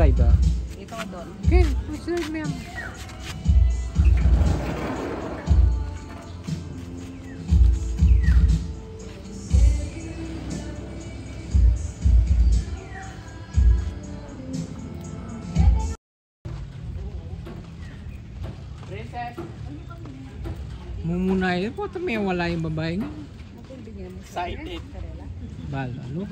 slide ah. Dito ko doon. Okay, slide mo yan. Mumunayin po, may wala yung babae niya. Excited. Bal, ano?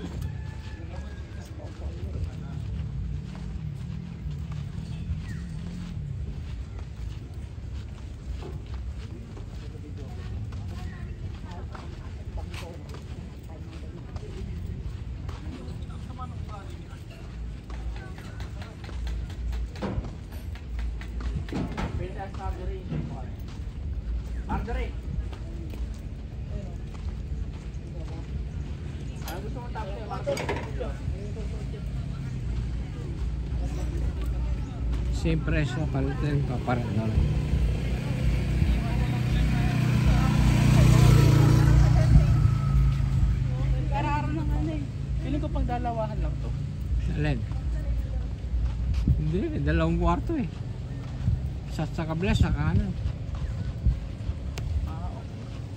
Marjorie. Ano gusto mo tapos yung Marjorie? Same presyo, palitin pa parang na lang. Kararo na nga eh. Feeling ko pang dalawahan lang to. Alin? Hindi, dalawang kwarto eh. Sa kabila, sa kanan.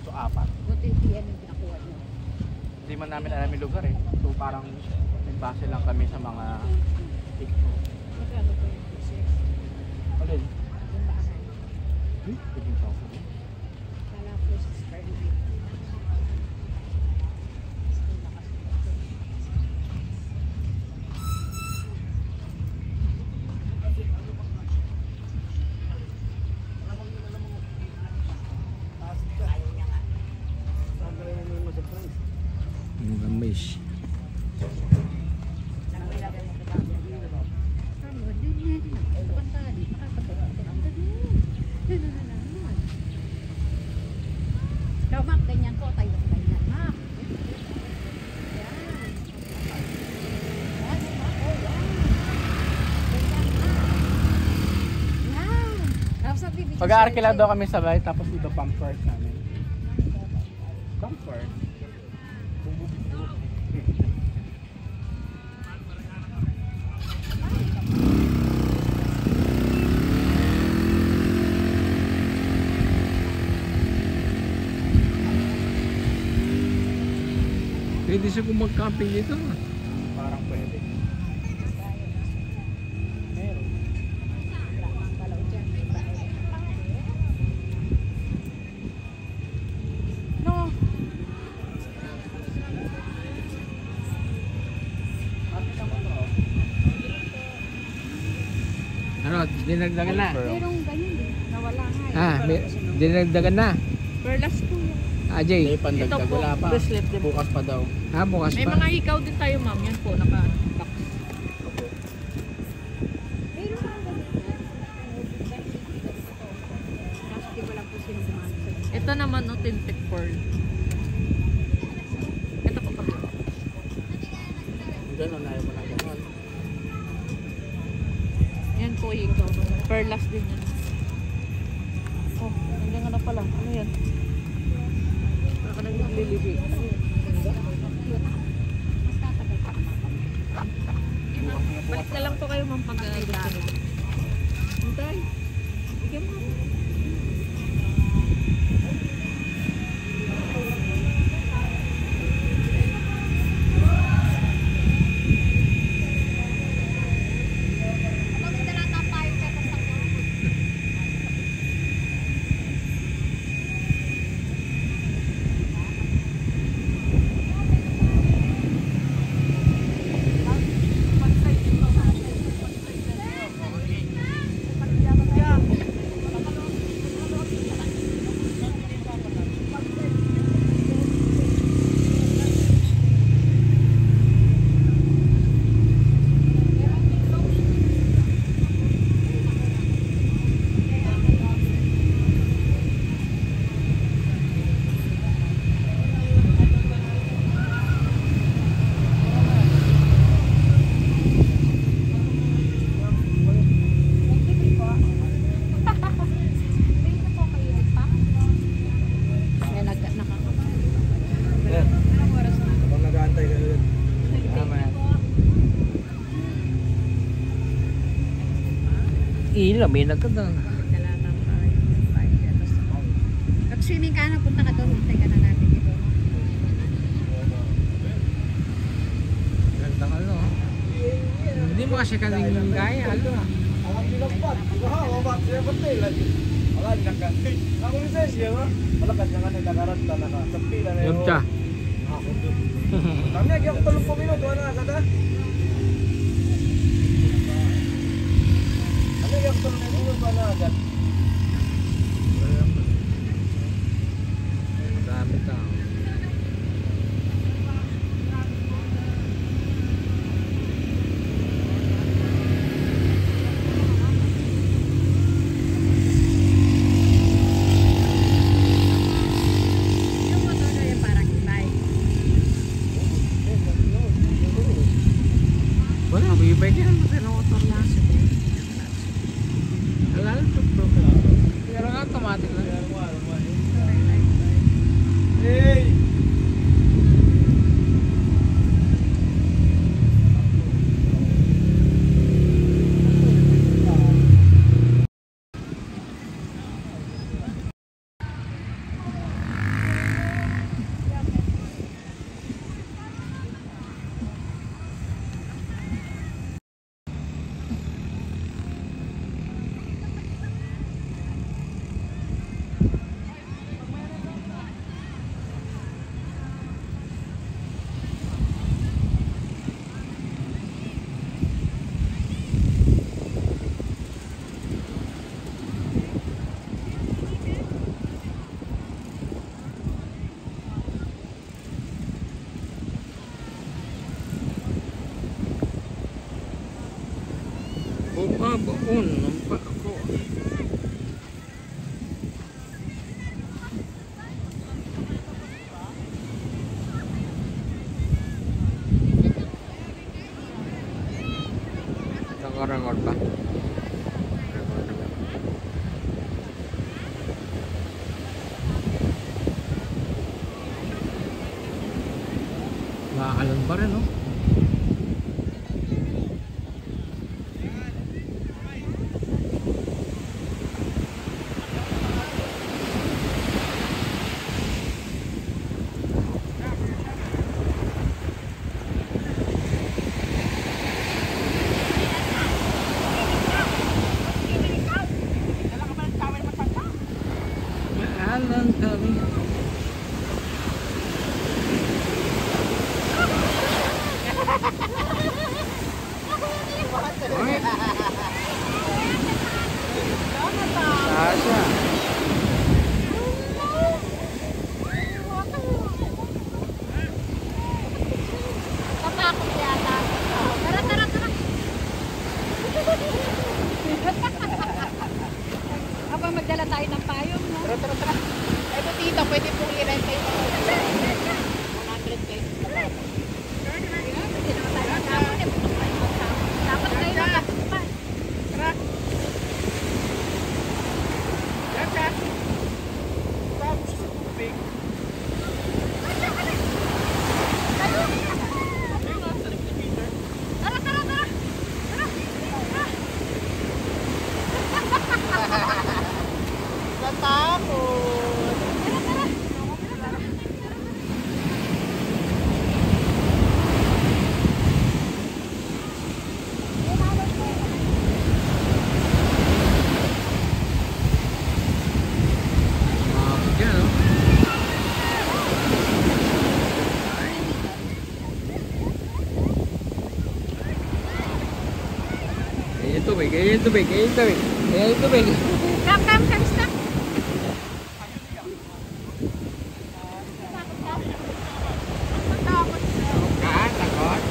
So, apat. Buti hindi yan yung pinakuha niyo. Hindi man namin alam yung lugar eh. So, parang nagbase lang kami sa mga picture. Magkano po yung pieces? Alin? Yung bahay. 15,000. Kala po sa square night. Yung gamis. Daw mak, ganyan ko, tayo ganyan mak. Yan. Yan, mak, oh, yan. Ganyan mak. Yan. Tapos sabi, Pag-aarkila daw kami sabay, tapos dito pampers namin. Pampers? Pwede siya kung mag-camping dito. Parang pwede. Meron. No. Ano, dinagdagan na. Merong ganyan eh. Nawala nga eh. Ah, dinagdagan na. Perlas po yan. Ajay. Hindi, pandagdag. Ito po, Wala pa. bracelet din po. Bukas pa daw. Ah, bukas May pa. mga hikaw din tayo, ma'am. Yan po, naka-box. Meron nga ganyan. Kaso di ko lang po sino gumamit sa ganyan. Ito naman, authentic pearl. Ito po pala. Ganon, ayaw mo na ganon. Yan po, hikaw. Perlas din yan. Oh, hanggang na pala. Ano yan? Baka naglilihi. Balik na lang po kayo, ma'am, pag gusto nyo. Hintay. Bigyan mo. Lamig ka doon. Magkalatan tayo. Nag-swimming ka na, punta ka doon. Hintay ka na natin dito. Ganda ka no. Hindi mo kasi kaning gaya. Alo ah. Yung cha. Kami lagi ako 30 minuto na kada. Kami lagi ako 30 minuto na agad. Madami tao. Yung motor na yung parang e-bike. Wala, bibay ka naman sa motor na. Wala lang ito bro. Pero nga automatic lang. Hey! Baon, nampak ako. Nakarecord ba? Record naman. Makakalan pa rin, no? Maalan kami. Oy. Sasha. Tatakot yata. Tara, tara, tara. Habang magdala tayo ng payong, no? Tara, tara, tara. Ito tita, pwede pong i-rent kayo. 100 pesos. Hindi naman tayo magkapon. Dapat kayo magkapupan. Tara. Yan siya. Tapos sa tubig. Tara, tara, tara. Natakot. Yan, no? Ganyan tubig, ganyan tubig, ganyan tubig. Ganyan tubig. Kam, kam, kam, stop. Takot.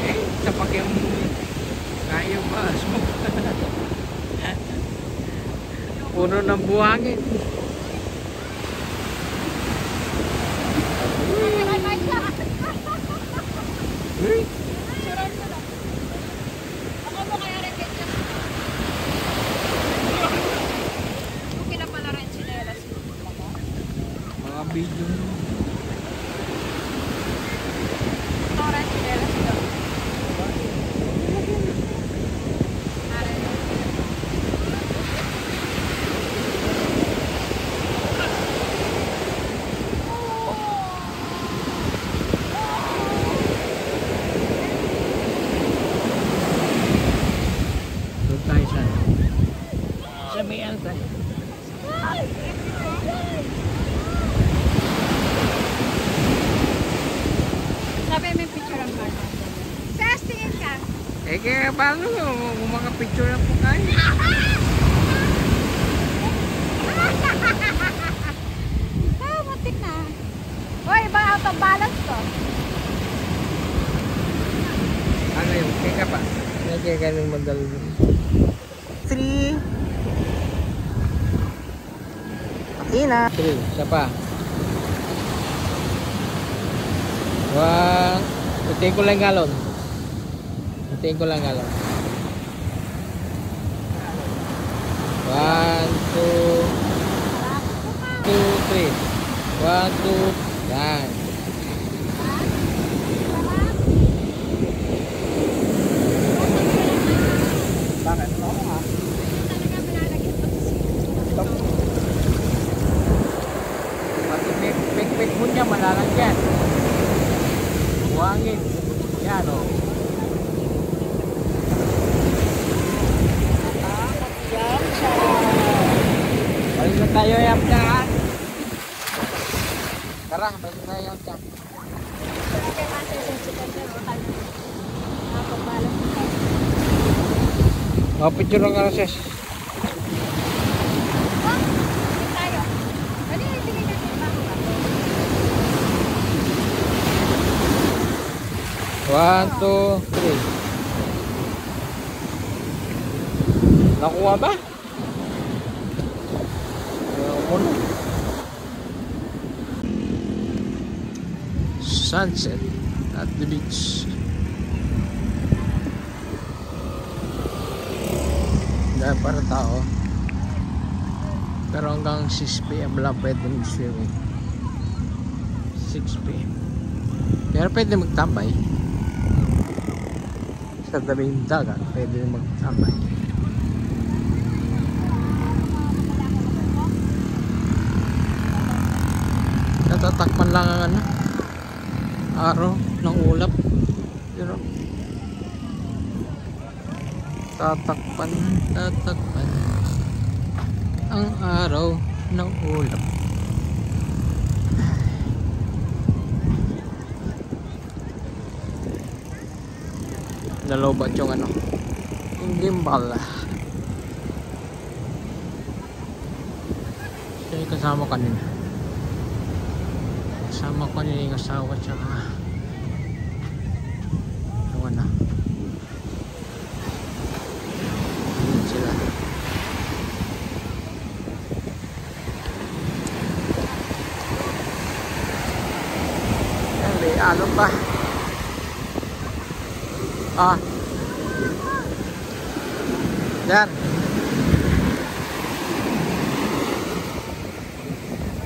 Eh, sapak yung kaya ba? Puno ng buhangin. Uy, Ako mo kaya rin dito. Okay na pala rin sinelas. mga video. Ito rin sinelas. Sabi may picture ang bata. Sas, tingin ka. Eh kaya paano kung mga picture na po kayo? Ah, matik na. Hoy, ba out of balance to? Ano yun? Kaya ka pa? Kaya ka nang madalo. 3. Okay na. 3. Isa pa. 1. Putiin ko lang galon. Putiin ko lang galon. 1, 2, 3. 1, 2. Yan. Bakit? Oo nga. Talaga malalagyan pa sa sito. Pati pek-pek mo niya malalagyan. Buhangin. Yan o. Balik na tayo yung ka. Tara, balik na tayo yung ka. Kaya kasi sensitive na tayo. Nakapagbalance na tayo. Picture lang ka na sis. Oh, tingin tayo. Dali, tingin natin ba? 1, 2, 3. Nakuha ba? Sunset at the beach. Dahil para tao. Pero hanggang 6 PM lang pwede mag-swimming. 6 PM. Pero pwede magtambay. Sa tabing dagat pwede magtambay. Natatakpan lang ang ano, araw ng ulap. Pero tatakpan ang araw ng ulap. Nalobat yung ano, yung gimbal. Siya yung kasama kanina. Kasama ko nila yung asawa tsaka yung ano. Yun sila. Yan, may ano pa. Ah. There.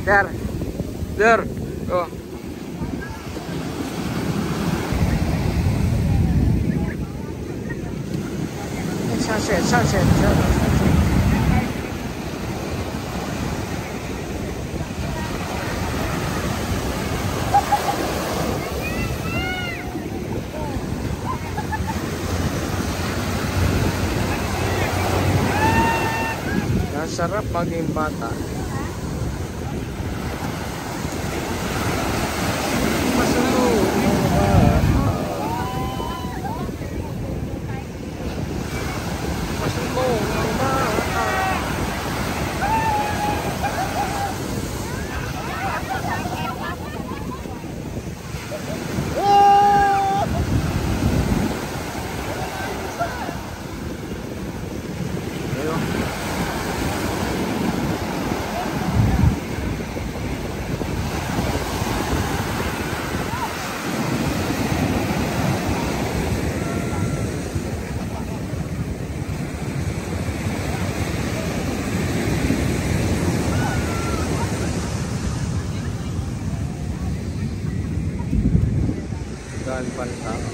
There. There. Go. Sunset, sunset, sunset. Sarap maging bata. Masarap ang bata. Masarap ang bata. Daan pala tao.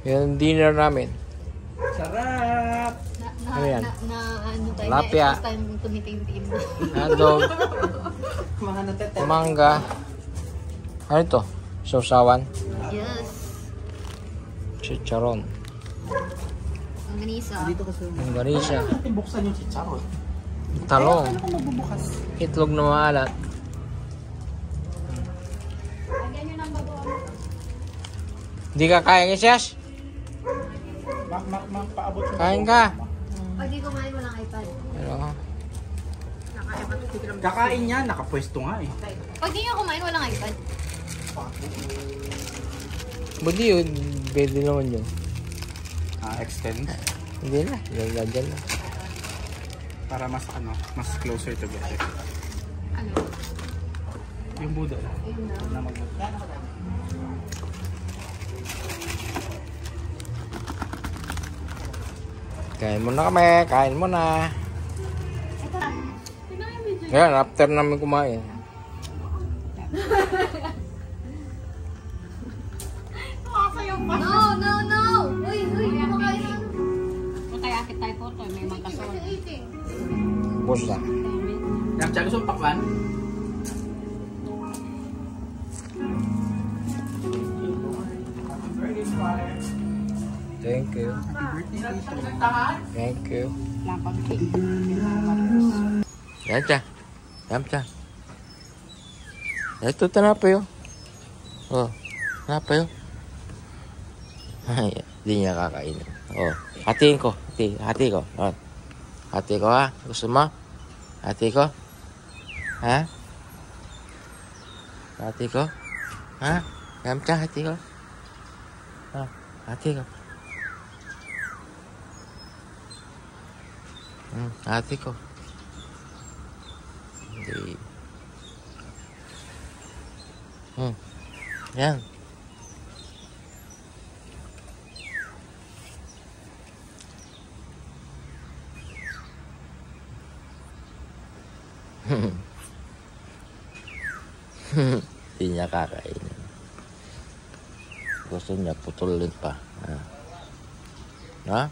Yung dinner namin. Sarap! Ano yan? Ano tayo? Tilapia. Na time tumitim-tim. Hotdog. Mga natete. Mangga. Ano ito? Sausawan. Yes. Chicharon. Ang ganisa. Dito kasi. Longganisa. Buksan yung chicharon. Talong. Ano kung magbubukas? Itlog na maalat. Hindi ka kaya ng Siyas? Paabot sa Kain ka. Pag di kumain, walang iPad. Ano? Kakain niya, nakapwesto nga eh. Pag di nyo kumain, walang iPad. Budi yun. Pwede naman yun. Extend. Hindi na. Lagyan na. Para mas mas closer together. Ano? Yung budol. Ayun na. Kain mo na kami. Kain mo na. Yan, after namin kumain. No, no, no! Uy, kumakain na. Kaya akit tayo po ito. May magkasal. Bus na. Yung tiyago sa pakwan. Thank you. Thank you. Lapang cake. Yamcha. Yamcha. Ito tanapayo. Oh, tanapayo. Ay, di niya kakainin. Oh, hatiin ko. Hati ko. Oh. Hati ko ha. Gusto mo? Hati ko? Ha? Hati ko? Ha? Yamcha, hati ko? Ha? Hati ko? Hati ko. Hindi. Yan. Hindi niya kakainin. Gusto niya putulin pa. Ha?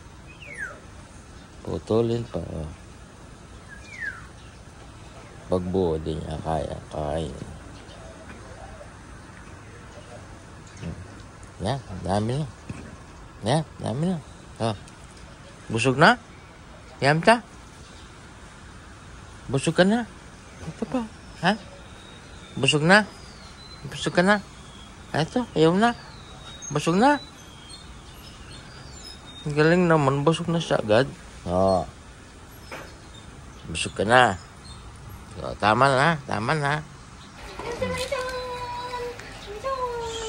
Putulin pa. Oh. Pag buo, di niya kaya kakainin. Yan, dami na. Yan, dami na. Oh. Busog na? Yamcha? Busog ka na? Ito pa. Ha? Busog na? Busog ka na? Ito, ayaw na. Busog na. Ang galing naman, busog na siya agad. Oh. Busog ka na. So, tama na, tama na.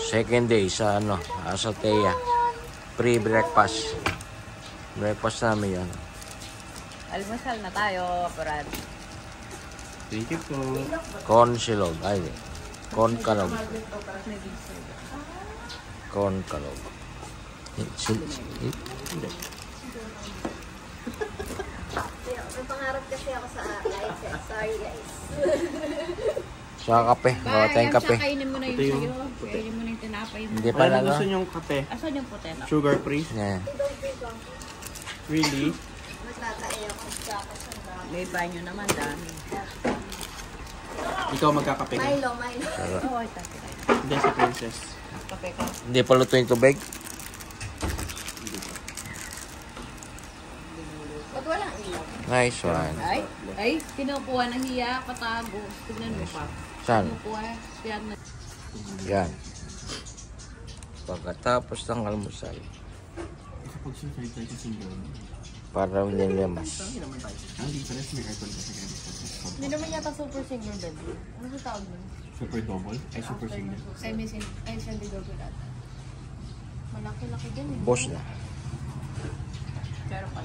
Second day sa sa Teya. Pre-breakfast. Breakfast namin yan. Almusal na tayo, Brad. Thank you po. Corn silog. Ay, corn kalog. Corn kalog. May pangarap kasi ako sa lights. Sorry guys. Sa kape. Gawa tayong kape. Kainin mo na yung Ito yung sayo. Kainin mo na yung tinapay mo. Hindi pa Ano na, gusto niyong kape? Asan yung putela? Sugar free? Yeah. Really? Magtatae ako sa kasanda. May banyo naman, dami. Ikaw magkakape ka? Milo. Oo, ay tayo. Hindi si Princess. Kape ka. Hindi pa luto yung tubig. Pag walang ilaw. Nice one. Ay, kinukuha ng hiya, patago. Tignan mo pa. Saan? Kinukuha, yan na. Yan. Pagkatapos ng almusal. Kapag single tayo sa single. Para hindi limas. Ang difference may aircon kasi ganito. Hindi naman yata super single bed. Ano sa tawag nun? Super double? Ay, super single. Semi-double ata. Malaki-laki din eh. Boss na. Pero pa.